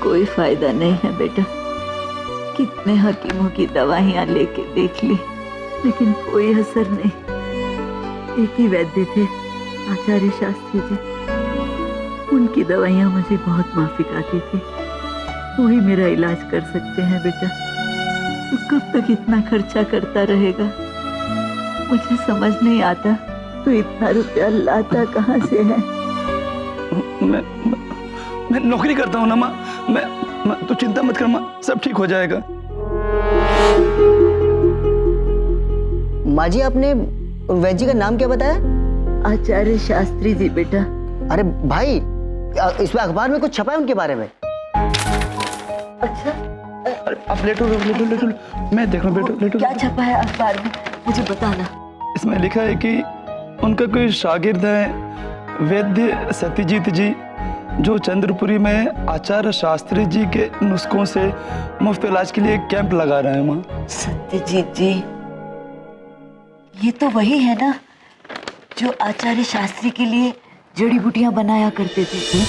कोई फायदा नहीं है बेटा। कितने हकीमों की दवाइयां लेके देख ली, लेकिन कोई असर नहीं। एक ही वैद्य थे, आचार्य शास्त्री जी। उनकी दवाइयां मुझे बहुत माफिक आती थी। वही मेरा इलाज कर सकते हैं बेटा। तो कब तक इतना खर्चा करता रहेगा? मुझे समझ नहीं आता तो इतना रुपया लाता कहाँ से है? मैं नौकरी करता हूँ ना माँ। मैं तो चिंता मत कर माँ, सब ठीक हो जाएगा। माँ जी, आपने वैद्य जी का नाम क्या बताया? आचार्य शास्त्री जी बेटा। अरे भाई, इसमें अखबार में कुछ छपा है उनके बारे में? अच्छा, अरे आप लेटो लेटो, मैं देख रहा हूँ। बेटो लेटो। क्या छपा है अखबार में, मुझे बताना। इसमें लिखा है कि उनका कोई शागिर्द है वैद्य सत्यजीत जी, जो चंद्रपुरी में आचार्य शास्त्री जी के नुस्खों से मुफ्त इलाज के लिए कैंप लगा रहे हैं माँ। सत्यजीत जी, ये तो वही है ना जो आचार्य शास्त्री के लिए जड़ी बूटियां बनाया करते थे,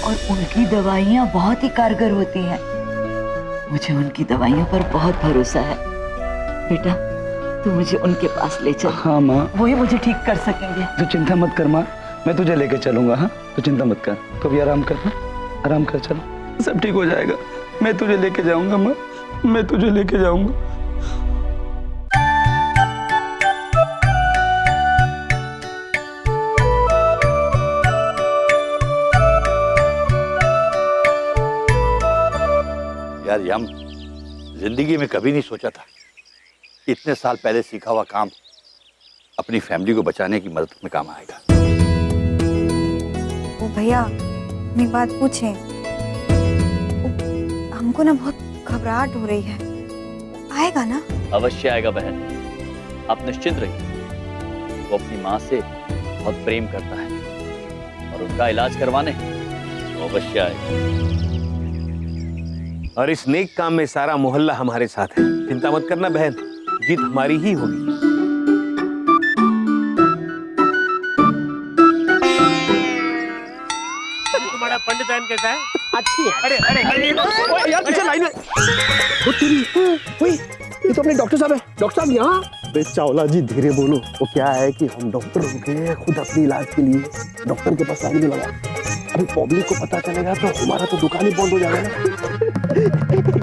और उनकी दवाइयां बहुत ही कारगर होती हैं। मुझे उनकी दवाइयों पर बहुत भरोसा है बेटा। तू मुझे उनके पास ले चल। हाँ माँ, वही मुझे ठीक कर सकेंगे। तो चिंता मत कर माँ, मैं तुझे लेके चलूंगा। हाँ, तो चिंता मत कर, तो भी आराम कर। हाँ, आराम कर, चलो सब ठीक हो जाएगा। मैं तुझे लेके जाऊंगा माँ, मैं तुझे लेके जाऊंगा। यार यम, जिंदगी में कभी नहीं सोचा था इतने साल पहले सीखा हुआ काम अपनी फैमिली को बचाने की मदद में काम आएगा। ओ भैया, एक बात पूछें? हमको ना बहुत घबराहट हो रही है। आएगा ना? अवश्य आएगा बहन, आप निश्चिंत रहिए। वो अपनी माँ से बहुत प्रेम करता है और उनका इलाज करवाने तो अवश्य आएगा। और इस नेक काम में सारा मोहल्ला हमारे साथ है। चिंता मत करना बहन, जीत हमारी ही होगी। तुम्हारा पंडित बहन कैसा है? अच्छी है। अरे ओए यार, पीछे लाइन में। वो तेरी, ओए ये तो अपने डॉक्टर साहब है। डॉक्टर साहब यहाँ। बे चावला जी, धीरे बोलो। वो क्या है कि हम डॉक्टर होके खुद अपने इलाज के लिए डॉक्टर के पास आने लगा। अभी पब्लिक को पता चलेगा तो हमारा तो दुकान ही बंद हो जाएगा ना।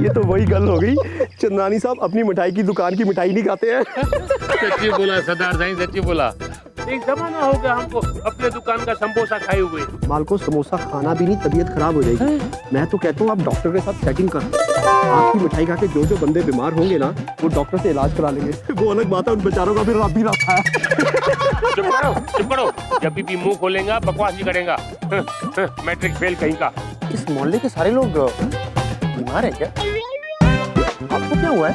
ये तो वही गल हो गई, चंद्रानी साहब अपनी मिठाई की दुकान की मिठाई नहीं खाते हैं। सच्ची बोला सरदार साईं, सच्ची बोला। एक जमाना हो गया हमको अपने दुकान का समोसा खाए हुए। माल को समोसा खाना भी नहीं, तबीयत खराब हो जाएगी। मैं तो कहता हूँ आप डॉक्टर के साथ सेटिंग कर। आपकी मिठाई खा के जो जो बंदे बीमार होंगे ना, वो डॉक्टर से इलाज करा लेंगे। वो अलग बात है, उन बेचारों का फिर रब भी रखा है। चुप करो। जब भी मुंह खोलेगा बकवास नहीं करेगा। मैट्रिक फेल कहीं का। इस मोहल्ले के सारे लोग बीमार हैं क्या? आपको क्या हुआ है?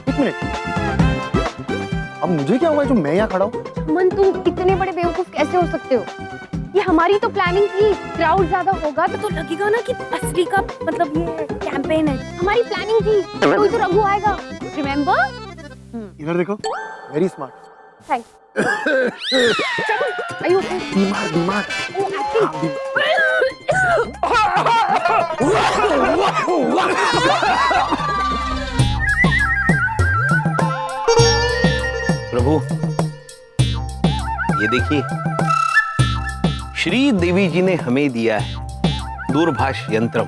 एक मिनट, अब मुझे क्या हुआ है जो मैं यहाँ खड़ा हूँ? मन, तुम इतने बड़े बेवकूफ कैसे हो सकते हो? ये हमारी तो प्लानिंग थी। क्राउड ज्यादा होगा तो लगेगा ना कि असली का मतलब ये कैंपेन है। हमारी प्लानिंग थी, कोई तो रघु आएगा। रिमेम्बर? इधर देखो, वेरी स्मार्ट। थैंक्स। चलो, आयु बीमार। ओ एक्टिंग। प्रभु, ये देखिए, श्री देवी जी ने हमें दिया है दूरभाष यंत्रम।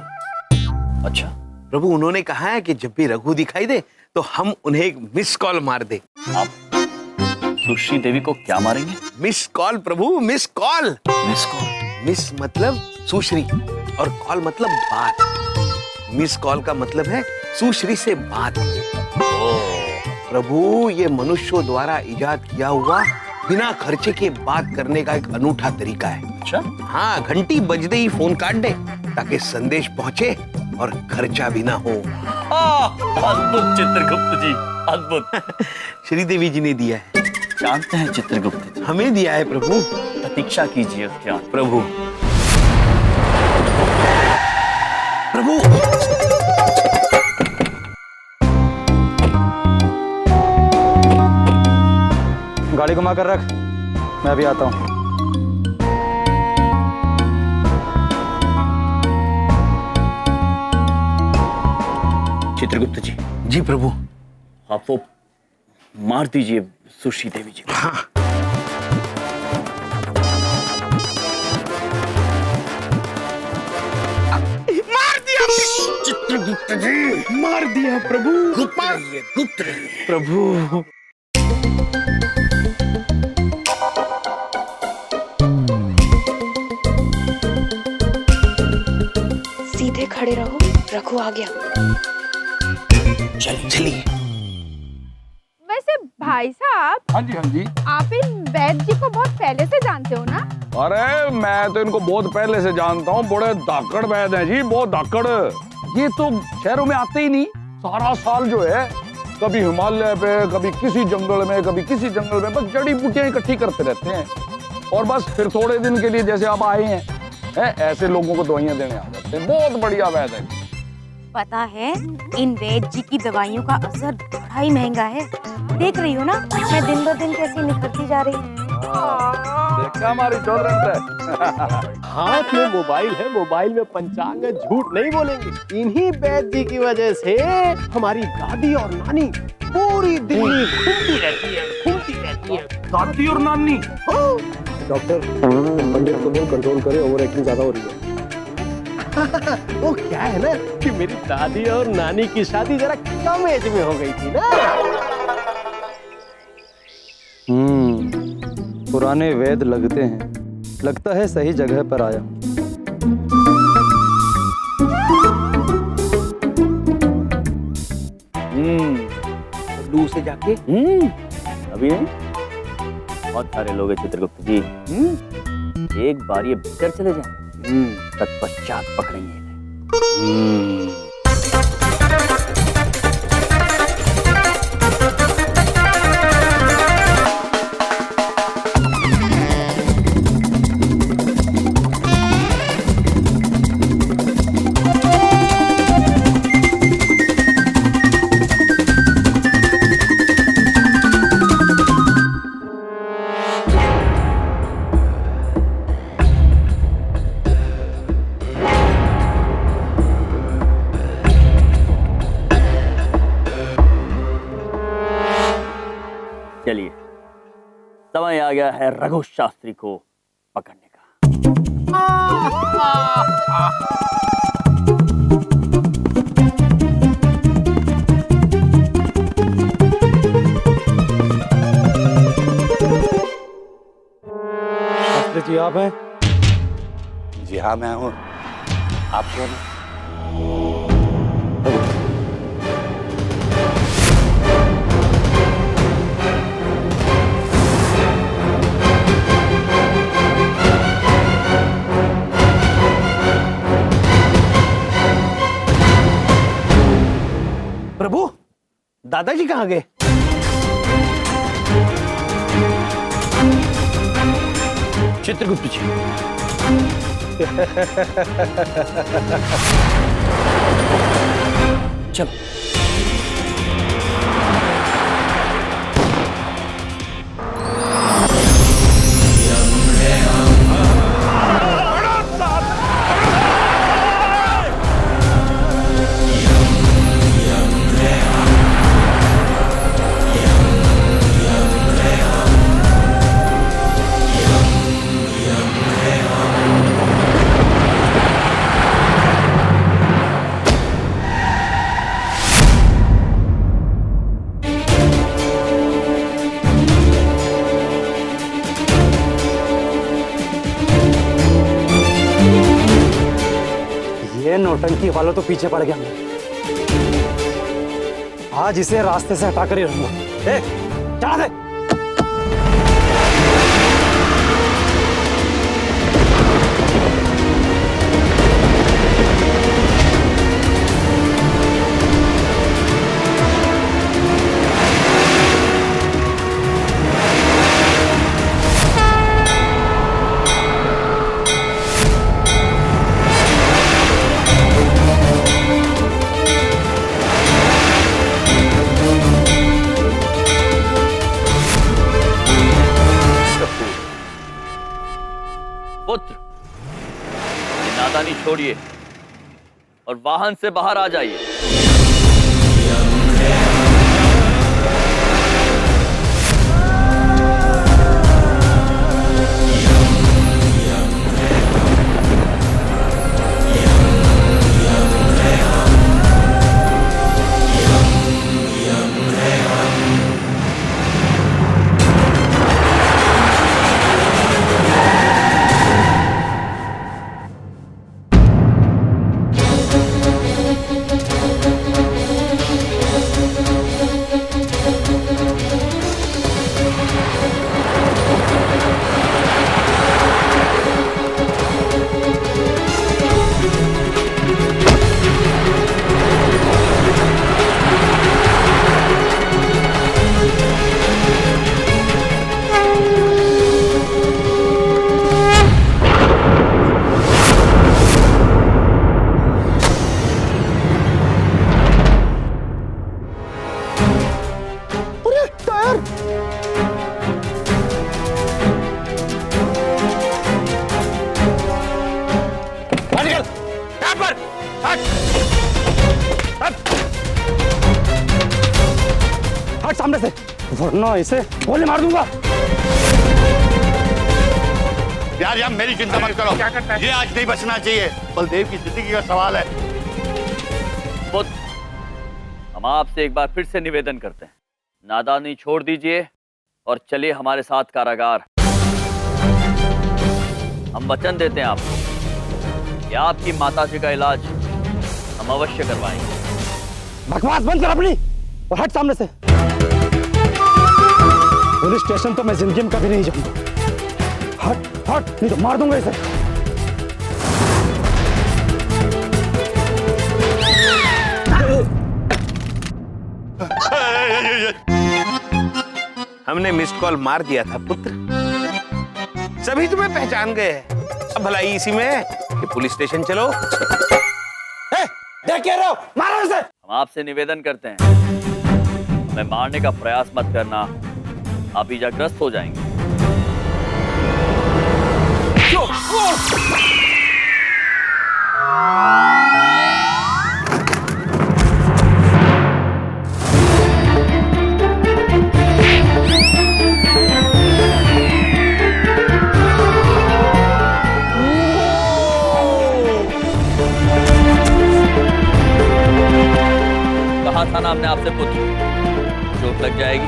अच्छा प्रभु, उन्होंने कहा है कि जब भी रघु दिखाई दे तो हम उन्हें एक मिस कॉल मार दे। आप सुश्री देवी को क्या मारेंगे? मिस कॉल प्रभु, miss call. Miss call? Miss मतलब सुश्री और कॉल मतलब बात। मिस कॉल का मतलब है सुश्री से बात। प्रभु, ये मनुष्यों द्वारा इजाद किया हुआ बिना खर्चे के बात करने का एक अनूठा तरीका है। अच्छा? हाँ, घंटी बजते ही फोन काट दे ताकि संदेश पहुंचे और खर्चा भी ना हो। अद्भुत चित्रगुप्त जी, अद्भुत। श्रीदेवी जी ने दिया है। जानते हैं चित्रगुप्त जी? हमें दिया है प्रभु। प्रतीक्षा कीजिए क्या प्रभु। प्रभु, गाड़ी घुमा कर रख, मैं अभी आता हूँ। चित्रगुप्त जी। जी प्रभु। आप वो मार दीजिए सुश्री देवी जी। हाँ। मार दिया चित्रगुप्त जी, मार दिया प्रभु। गुप्त रहिए, गुप्त रहिए प्रभु। सीधे खड़े रहो, रघु आ गया। चलिए। वैसे भाई साहब, हाँ जी आप इन वैद्य जी को बहुत पहले से जानते हो ना? अरे मैं तो इनको बहुत पहले से जानता हूँ, बड़े धाकड़ वैद्य हैं जी, बहुत धाकड़। ये तो शहरों में आते ही नहीं, सारा साल जो है कभी हिमालय पे, कभी किसी जंगल में, कभी किसी जंगल में, बस जड़ी बूटियां इकट्ठी करते रहते हैं और बस फिर थोड़े दिन के लिए जैसे आप आए हैं ऐसे लोगों को दवाइयां देने आ जाते हैं। बहुत बढ़िया वैद्य है। पता है इन वैद्य जी की दवाइयों का असर बड़ा ही महंगा है। देख रही हो ना, मैं दिन ब दिन कैसी निखरती जा रही हूँ। देखा हमारी हाथ में मोबाइल है, मोबाइल में पंचांग है, झूठ नहीं बोलेंगे। इन्हीं वैद्य जी की वजह से हमारी दादी और नानी पूरी दिल्ली घूमती रहती है। दादी और नानी। डॉक्टर पंडित को बोल कंट्रोल करे, ओवर एक्टिंग ज्यादा हो रही है। वो क्या है ना कि मेरी दादी और नानी की शादी जरा कम एज में हो गई थी ना। पुराने वेद लगते हैं, लगता है सही जगह पर आया। लू से जाके अभी नहीं, बहुत सारे लोग हैं चित्रगुप्त जी। एक बार ये भीतर चले जाएं, तत्पश्चात पकड़ेंगे इन्हें। चलिए, समय आ गया है रघु शास्त्री को पकड़ने का। शास्त्री जी आप हैं? जी हाँ मैं हूँ। आप कौन हैं? प्रभु, दादाजी कहाँ गए? चित्रगुप्त जी। चलो। ये नौटंकी वालों तो पीछे पड़ गया। आज इसे रास्ते से हटा कर ही रहूंगा। चला दे। पुत्र, ये नादानी छोड़िए और वाहन से बाहर आ जाइए। यहाँ पर हट हट सामने से, वरना इसे गोली मार दूंगा। यार मेरी चिंता मत करो, क्या करता है? ये आज नहीं बचना चाहिए। बलदेव की जिंदगी का सवाल है। पुत्र, हम आपसे एक बार फिर से निवेदन करते हैं, नादानी छोड़ दीजिए और चलिए हमारे साथ कारागार। हम वचन देते हैं आपको कि आपकी माताजी का इलाज हम अवश्य करवाएंगे। बकवास बंद कर अपनी और हट सामने से। पुलिस स्टेशन तो मैं जिंदगी में कभी नहीं जाऊंगा। हट हट, नहीं तो मार दूंगा इसे। हमने मिस्ड कॉल मार दिया था पुत्र, सभी तुम्हें पहचान गए हैं। अब भलाई इसी में है कि पुलिस स्टेशन चलो। देख क्या रहे हो, मारो इसे। हम आपसे निवेदन करते हैं, हमें मारने का प्रयास मत करना, आप इजाग्रस्त हो जाएंगे। कहा था ना हमने आपसे, पुत्र चोट लग जाएगी।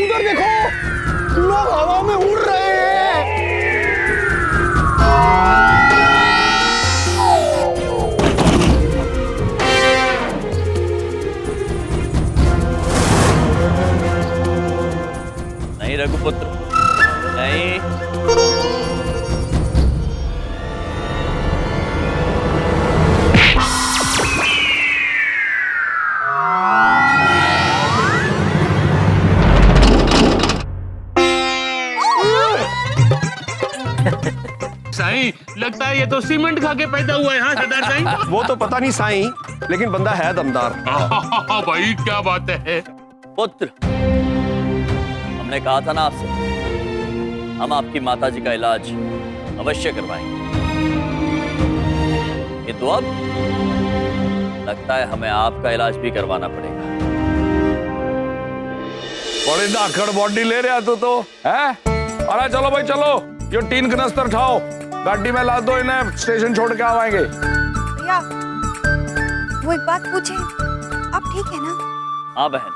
उधर देखो, लोग हवा में उड़ रहे हैं। नहीं रघुपुत्र, नहीं। साईं, लगता है ये तो सीमेंट खा के पैदा हुआ है। हाँ सरदार साईं। वो तो पता नहीं साईं, लेकिन बंदा है दमदार। भाई क्या बात है। पुत्र, हमने कहा था ना आपसे, हम आपकी माताजी का इलाज अवश्य करवाएंगे। किंतु अब लगता है हमें आपका इलाज भी करवाना पड़ेगा। बड़ी धाकड़ बॉडी ले रहा तू तो है। अरे चलो भाई चलो, ये टीन कनस्तर उठाओ, गाड़ी में ला दो, इन्हें स्टेशन छोड़ के आवाएंगे। भैया, वो एक बात पूछे, आप ठीक है ना? हाँ बहन,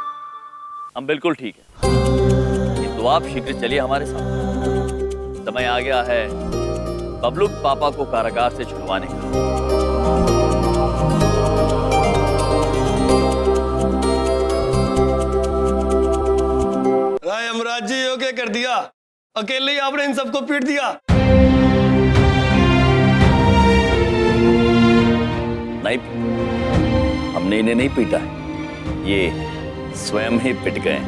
हम बिल्कुल ठीक है, किंतु आप शीघ्र चलिए हमारे साथ। समय आ गया है बबलू पापा को कारागार से छुड़वाने का। राय यमराज जी योग्य कर दिया, अकेले ही आपने इन सबको पीट दिया। नहीं, हमने इन्हें नहीं पीटा है, ये स्वयं ही पिट गए।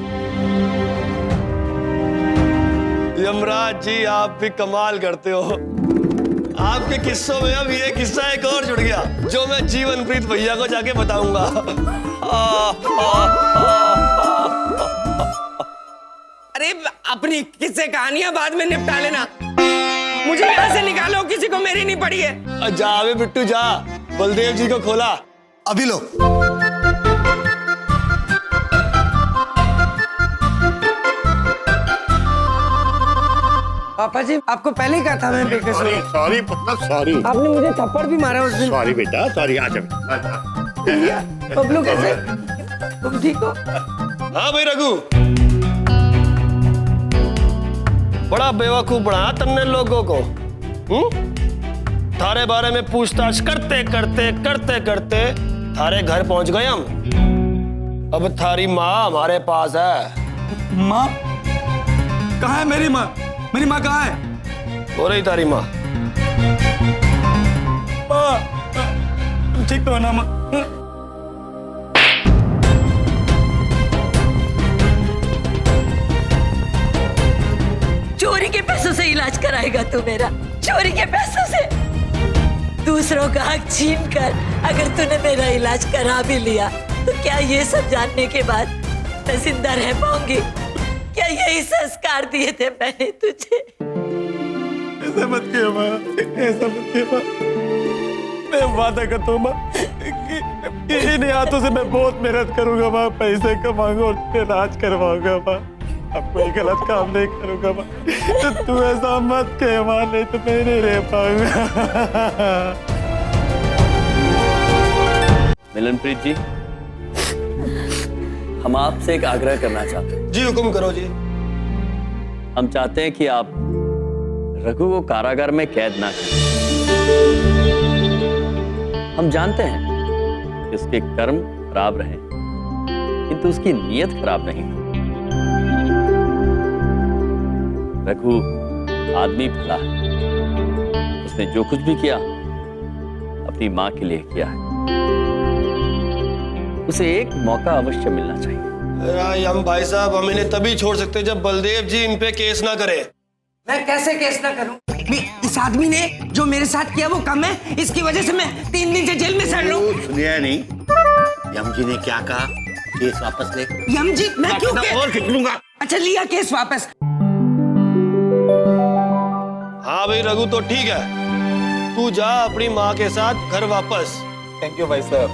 यमराज जी आप भी कमाल करते हो। आपके किस्सों में अब ये किस्सा एक और जुड़ गया, जो मैं जीवनप्रीत भैया को जाके बताऊंगा। अरे अपनी किस्से कहानियां बाद में निपटा लेना, मुझे यहाँ से निकालो, किसी को मेरी नहीं पड़ी है। जा बे बिट्टू जा, बलदेव जी को खोला अभी लो। पापा जी, आपको पहले ही कहा था मैं बेकसूर। सॉरी पुत्र, सॉरी। आपने मुझे थप्पड़ भी मारा उस दिन। सॉरी बेटा, सॉरी। आ बबलू कैसे, तुम ठीक हो? हाँ भाई रघु, बड़ा बेवकूफ बनाया तुमने लोगों को। थारे बारे में पूछताछ करते करते करते करते थारे घर पहुंच गए हम। अब थारी माँ हमारे पास है। माँ कहाँ है? मेरी माँ, मेरी माँ कहाँ है? हो रही तारी माँ। ठीक तो है ना माँ? चोरी के पैसों से इलाज कराएगा तू मेरा? चोरी के पैसों से? दूसरों का हक छीन कर अगर तूने मेरा इलाज करा भी लिया तो क्या ये सब जानने के बाद मैं जिंदा रह पाऊंगी? क्या यही संस्कार दिए थे मैंने तुझे? ऐसा मत किया माँ, ऐसा मत किया माँ। मैं वादा करता हूँ माँ कि इन हाथों से मैं बहुत मेहनत करूंगा माँ, पैसे कमाऊंगा और इलाज करवाऊंगा माँ। अब कोई गलत काम नहीं करूंगा माँ। तो तू ऐसा मत कह माँ, नहीं तो मैं नहीं रह पाऊंगा। मिलनप्रीत जी, हम आपसे एक आग्रह करना चाहते हैं। जी हुक्म करो जी। हम चाहते हैं कि आप रघु को कारागार में कैद ना करें। हम जानते हैं कि उसके कर्म खराब रहे, किंतु उसकी नीयत खराब नहीं। रघु आदमी भला है, उसने जो कुछ भी किया अपनी मां के लिए किया है। उसे एक मौका अवश्य मिलना चाहिए। हम भाई साहब, हम इन्हें तभी छोड़ सकते जब बलदेव जी इन पे केस ना करें। मैं कैसे केस ना करूं? इस आदमी ने जो मेरे साथ किया वो कम है, इसकी वजह से मैं 3 दिन से जेल में सड़ लूं। सुनिया नहीं, यम जी ने क्या कहा? केस वापस ले। यम जी, मैं क्यों और खींच लूंगा। अच्छा, लिया केस वापस। हाँ भाई रघु, तो ठीक है, तू जा अपनी माँ के साथ घर वापस। थैंक यू भाई साहब,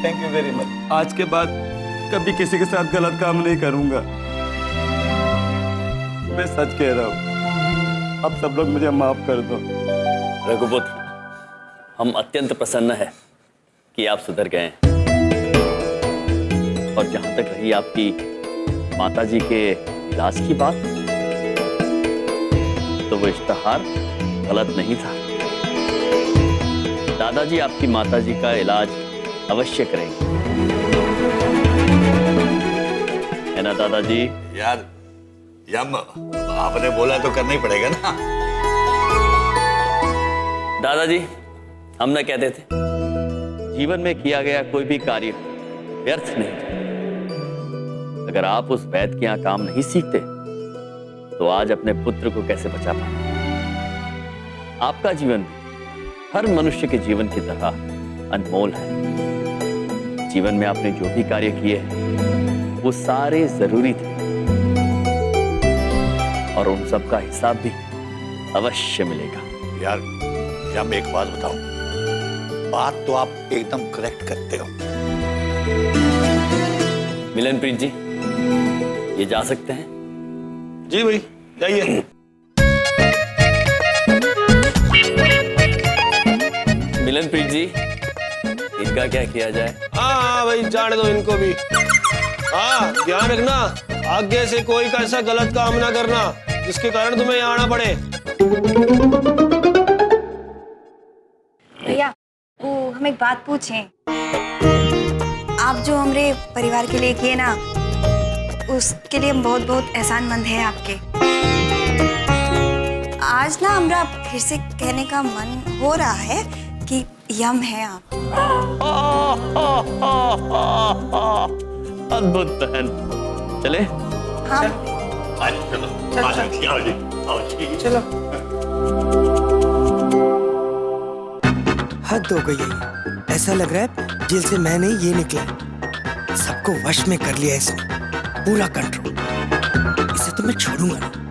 थैंक यू वेरी मच। आज के बाद कभी किसी के साथ गलत काम नहीं करूंगा। मैं सच कह रहा हूँ, अब सब लोग मुझे माफ कर दो। रघुपुत्र, हम अत्यंत प्रसन्न है कि आप सुधर गए हैं। और जहां तक रही आपकी माताजी के इलाज की बात, तो वो इश्तहार गलत नहीं था। दादाजी आपकी माताजी का इलाज अवश्य करेंगे, है ना दादाजी? यार यम, आपने बोला तो करना ही पड़ेगा ना। दादाजी, हम न कहते थे जीवन में किया गया कोई भी कार्य व्यर्थ नहीं। अगर आप उस वैद्य के यहाँ काम नहीं सीखते तो आज अपने पुत्र को कैसे बचा पाते? आपका जीवन हर मनुष्य के जीवन की तरह अनमोल है। जीवन में आपने जो भी कार्य किए वो सारे जरूरी थे और उन सब का हिसाब भी अवश्य मिलेगा। यार यम, एक बात बताओ, बात तो आप एकदम करेक्ट करते हो। मिलनप्रीत जी, ये जा सकते हैं? जी भाई, जाइए। मिलनप्रीत जी, इनका क्या किया जाए? हाँ भाई, जाने दो इनको भी। हाँ, ध्यान रखना, आगे से कोई का ऐसा गलत काम ना करना जिसके कारण तुम्हें यहाँ आना पड़े। भैया, वो हम एक बात पूछें। आप जो हमारे परिवार के लिए किए ना, उसके लिए हम बहुत बहुत एहसानमंद हैं आपके। आज ना हमरा फिर से कहने का मन हो रहा है कि यम है आप। अद्भुत बहन, चले? हाँ चलो। हद हो गई है, ऐसा लग रहा है जेल से मैं नहीं ये निकला। सबको वश में कर लिया इसने, पूरा कंट्रोल। इसे तो मैं छोड़ूंगा नहीं।